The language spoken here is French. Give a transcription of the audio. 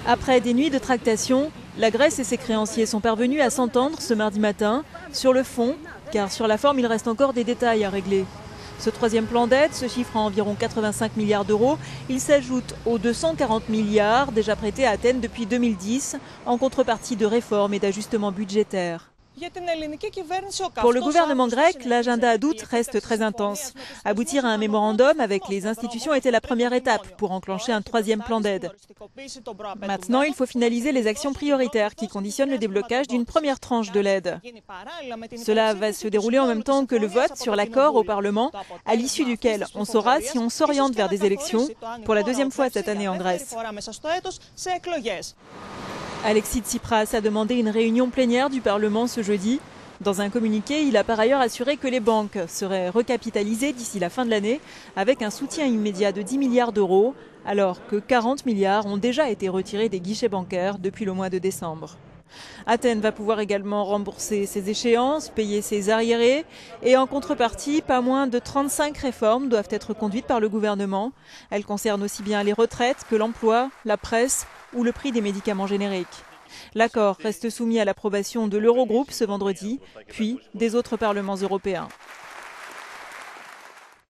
Après des nuits de tractation, la Grèce et ses créanciers sont parvenus à s'entendre ce mardi matin sur le fond, car sur la forme, il reste encore des détails à régler. Ce troisième plan d'aide se chiffre à environ 85 milliards d'euros. Il s'ajoute aux 240 milliards déjà prêtés à Athènes depuis 2010 en contrepartie de réformes et d'ajustements budgétaires. Pour le gouvernement grec, l'agenda d'août reste très intense. Aboutir à un mémorandum avec les institutions était la première étape pour enclencher un troisième plan d'aide. Maintenant, il faut finaliser les actions prioritaires qui conditionnent le déblocage d'une première tranche de l'aide. Cela va se dérouler en même temps que le vote sur l'accord au Parlement, à l'issue duquel on saura si on s'oriente vers des élections pour la deuxième fois cette année en Grèce. Alexis Tsipras a demandé une réunion plénière du Parlement ce jeudi. Dans un communiqué, il a par ailleurs assuré que les banques seraient recapitalisées d'ici la fin de l'année avec un soutien immédiat de 10 milliards d'euros, alors que 40 milliards ont déjà été retirés des guichets bancaires depuis le mois de décembre. Athènes va pouvoir également rembourser ses échéances, payer ses arriérés et en contrepartie, pas moins de 35 réformes doivent être conduites par le gouvernement. Elles concernent aussi bien les retraites que l'emploi, la presse ou le prix des médicaments génériques. L'accord reste soumis à l'approbation de l'Eurogroupe ce vendredi, puis des autres parlements européens.